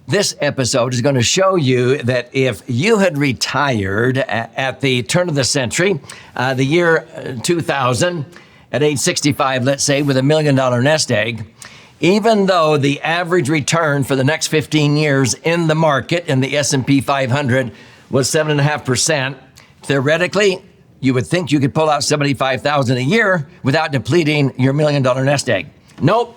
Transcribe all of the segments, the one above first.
This episode is going to show you that if you had retired at the turn of the century, the year 2000, at age 65, let's say, with $1 million nest egg, even though the average return for the next 15 years in the market in the S&P 500 was 7.5%, theoretically, you would think you could pull out $75,000 a year without depleting your $1 million nest egg. Nope.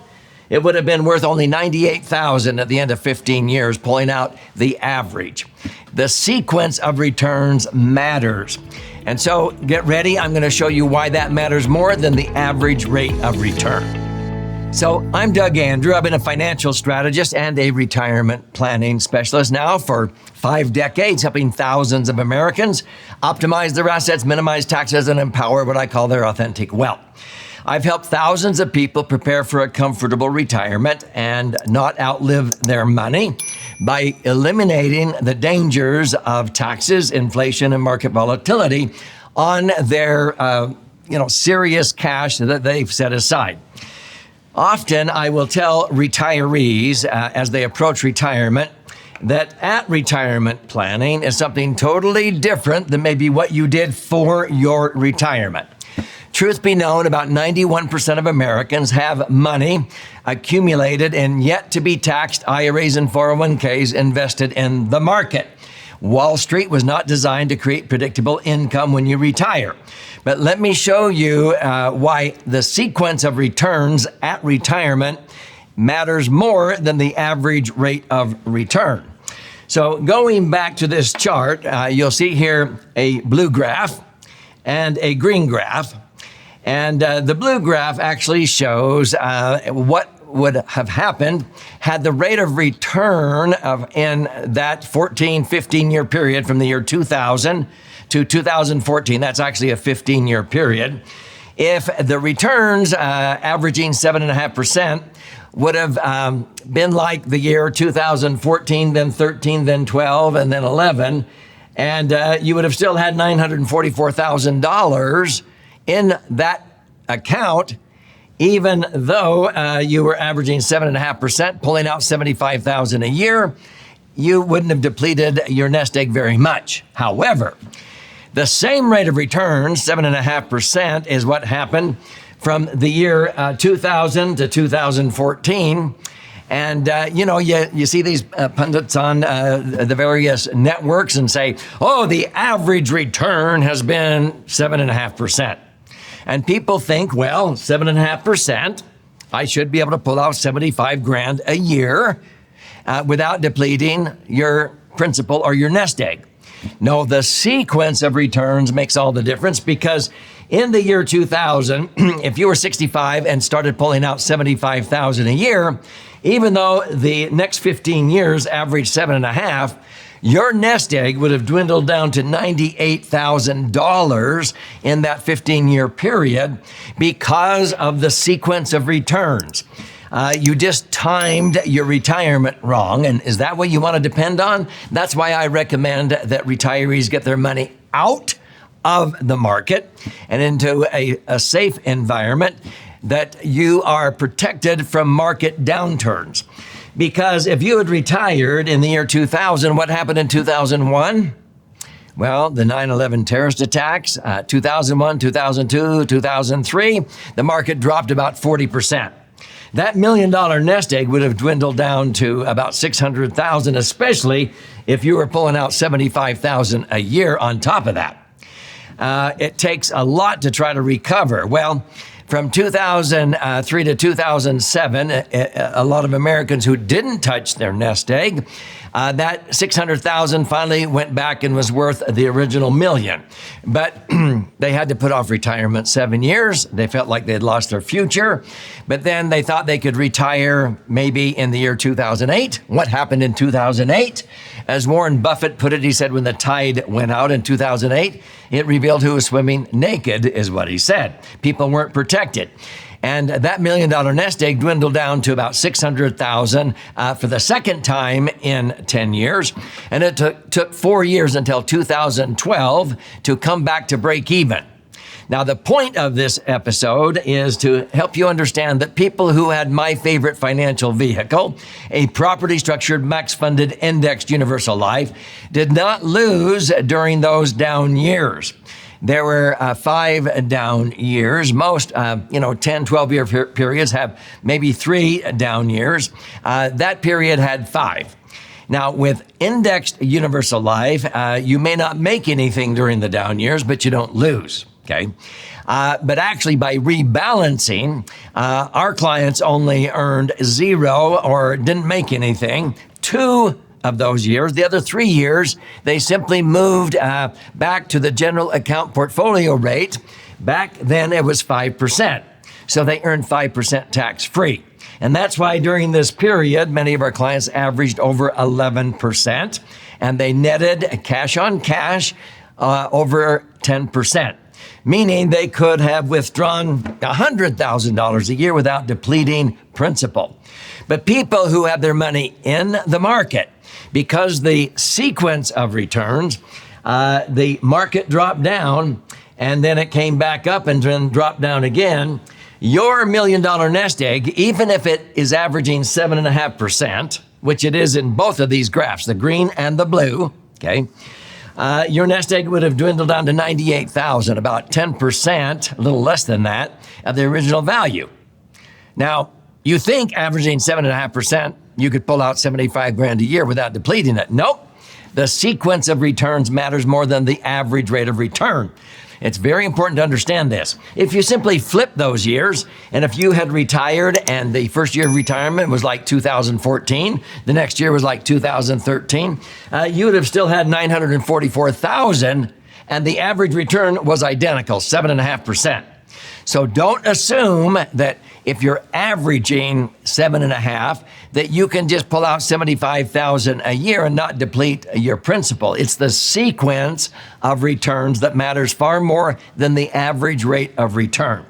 It would have been worth only $98,000 at the end of 15 years, pulling out the average. The sequence of returns matters. And so get ready. I'm going to show you why that matters more than the average rate of return. So I'm Doug Andrew. I've been a financial strategist and a retirement planning specialist now for 5 decades, helping thousands of Americans optimize their assets, minimize taxes, and empower what I call their authentic wealth. I've helped thousands of people prepare for a comfortable retirement and not outlive their money by eliminating the dangers of taxes, inflation, and market volatility on their serious cash that they've set aside. Often I will tell retirees as they approach retirement that at retirement planning is something totally different than maybe what you did for your retirement. Truth be known, about 91% of Americans have money accumulated in yet to be taxed IRAs and 401ks invested in the market. Wall Street was not designed to create predictable income when you retire. But let me show you why the sequence of returns at retirement matters more than the average rate of return. So going back to this chart, you'll see here a blue graph and a green graph. And the blue graph actually shows what would have happened had the rate of return in that 15-year period from the year 2000 to 2014, that's actually a 15-year period, if the returns averaging 7.5% would have been like the year 2014, then 13, then 12, and then 11, and you would have still had $944,000 in that account, even though you were averaging 7.5%, pulling out $75,000 a year, you wouldn't have depleted your nest egg very much. However, the same rate of return, 7.5%, is what happened from the year 2000 to 2014. And, you see these pundits on the various networks and say, oh, the average return has been 7.5%. And people think, well, 7.5%, I should be able to pull out $75,000 a year without depleting your principal or your nest egg. No, the sequence of returns makes all the difference, because in the year 2000, if you were 65 and started pulling out $75,000 a year, even though the next 15 years averaged 7.5, your nest egg would have dwindled down to $98,000 in that 15-year period because of the sequence of returns. You just timed your retirement wrong. And is that what you want to depend on? That's why I recommend that retirees get their money out of the market and into a safe environment, that you are protected from market downturns. Because if you had retired in the year 2000, what happened in 2001? Well, the 9/11 terrorist attacks, 2001, 2002, 2003, the market dropped about 40%. That $1 million nest egg would have dwindled down to about $600,000, especially if you were pulling out $75,000 a year on top of that. It takes a lot to try to recover. Well, from 2003 to 2007, a lot of Americans who didn't touch their nest egg, that $600,000 finally went back and was worth the original $1 million. But they had to put off retirement 7 years. They felt like they'd lost their future. But then they thought they could retire maybe in the year 2008. What happened in 2008? As Warren Buffett put it, he said, when the tide went out in 2008, it revealed who was swimming naked, is what he said. People weren't protected. And that $1 million nest egg dwindled down to about $600,000 for the second time in 10 years. And it took 4 years until 2012 to come back to break even. Now, the point of this episode is to help you understand that people who had my favorite financial vehicle, a property structured, max funded, indexed universal life, did not lose during those down years. There were 5 down years. Most, 10, 12-year periods have maybe 3 down years. That period had 5. Now, with indexed universal life, you may not make anything during the down years, but you don't lose. Okay. But actually, by rebalancing, our clients only earned 0 or didn't make anything 2 of those years. The other 3 years, they simply moved back to the general account portfolio rate. Back then, it was 5%. So they earned 5% tax-free. And that's why during this period, many of our clients averaged over 11%, and they netted cash on cash over 10%. Meaning they could have withdrawn $100,000 a year without depleting principal. But people who have their money in the market, because the sequence of returns, the market dropped down and then it came back up and then dropped down again, your $1 million nest egg, even if it is averaging 7.5%, which it is in both of these graphs, the green and the blue, okay, your nest egg would have dwindled down to $98,000, about 10%, a little less than that, of the original value. Now, you think averaging 7.5%, you could pull out $75,000 a year without depleting it. Nope. The sequence of returns matters more than the average rate of return. It's very important to understand this. If you simply flip those years, and if you had retired and the first year of retirement was like 2014, the next year was like 2013, you would have still had $944,000, and the average return was identical, 7.5%. So don't assume that if you're averaging 7.5, that you can just pull out $75,000 a year and not deplete your principal. It's the sequence of returns that matters far more than the average rate of return.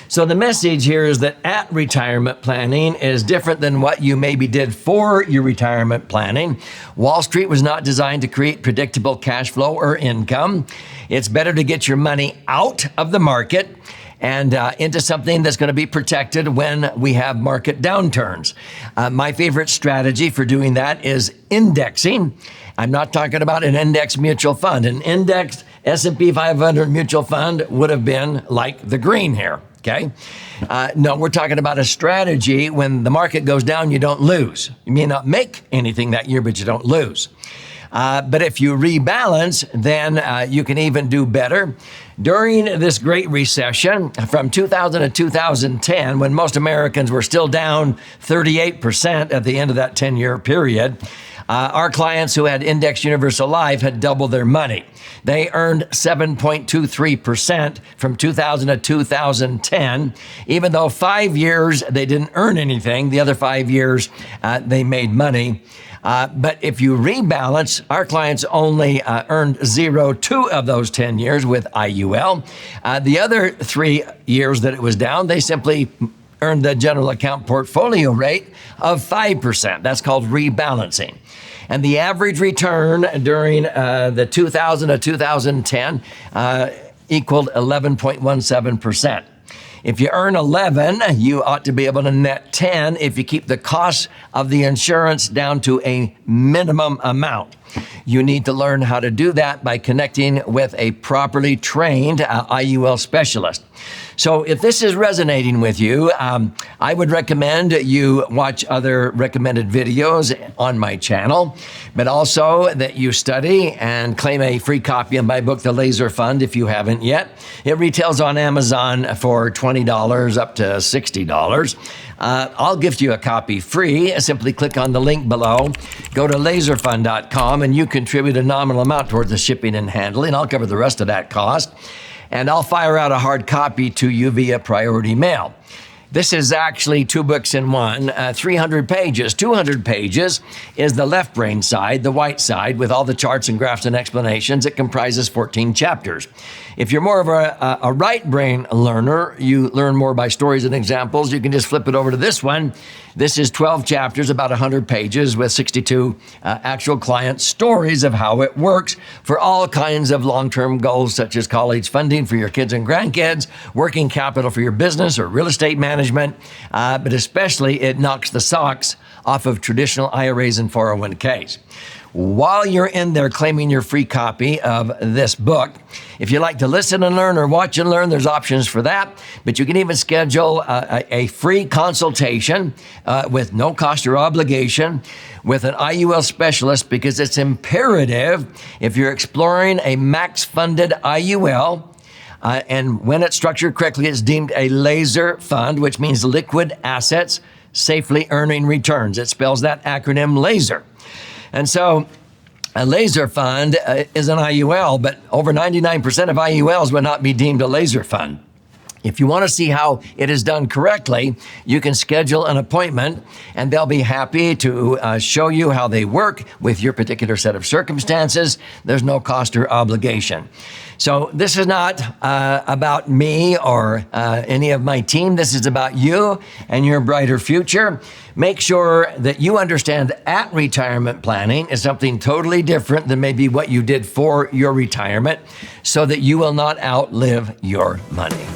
So the message here is that at retirement planning is different than what you maybe did for your retirement planning. Wall Street was not designed to create predictable cash flow or income. It's better to get your money out of the market and into something that's going to be protected when we have market downturns. My favorite strategy for doing that is indexing. I'm not talking about an index mutual fund. An indexed S&P 500 mutual fund would have been like the green here, okay? No, we're talking about a strategy when the market goes down, you don't lose. You may not make anything that year, but you don't lose. But if you rebalance, then you can even do better. During this Great Recession from 2000 to 2010, when most Americans were still down 38% at the end of that 10-year period, our clients who had indexed universal life had doubled their money. They earned 7.23% from 2000 to 2010, even though 5 years they didn't earn anything. The other 5 years they made money. But if you rebalance, our clients only earned 0 2 of those 10 years with IUL. The other 3 years that it was down, they simply earned the general account portfolio rate of 5%. That's called rebalancing. And the average return during the 2000 to 2010 equaled 11.17%. If you earn 11, you ought to be able to net 10 if you keep the cost of the insurance down to a minimum amount. You need to learn how to do that by connecting with a properly trained IUL specialist. So if this is resonating with you, I would recommend you watch other recommended videos on my channel, but also that you study and claim a free copy of my book, The Laser Fund, if you haven't yet. It retails on Amazon for $20 up to $60. I'll gift you a copy free. Simply click on the link below. Go to laserfund.com and you contribute a nominal amount towards the shipping and handling. I'll cover the rest of that cost. And I'll fire out a hard copy to you via priority mail. This is actually 2 books in one, 300 pages. 200 pages is the left brain side, the white side, with all the charts and graphs and explanations. It comprises 14 chapters. If you're more of a right brain learner, you learn more by stories and examples, you can just flip it over to this one. This is 12 chapters, about 100 pages, with 62 actual client stories of how it works for all kinds of long-term goals, such as college funding for your kids and grandkids, working capital for your business or real estate management, but especially it knocks the socks off of traditional IRAs and 401ks. While you're in there claiming your free copy of this book, if you like to listen and learn or watch and learn, there's options for that. But you can even schedule a free consultation with no cost or obligation with an IUL specialist, because it's imperative if you're exploring a max-funded IUL, and when it's structured correctly, it's deemed a laser fund, which means liquid assets safely earning returns. It spells that acronym LASER. And so a laser fund is an IUL, but over 99% of IULs would not be deemed a laser fund. If you want to see how it is done correctly, you can schedule an appointment, and they'll be happy to show you how they work with your particular set of circumstances. There's no cost or obligation. So this is not about me or any of my team. This is about you and your brighter future. Make sure that you understand that at retirement planning is something totally different than maybe what you did for your retirement, so that you will not outlive your money.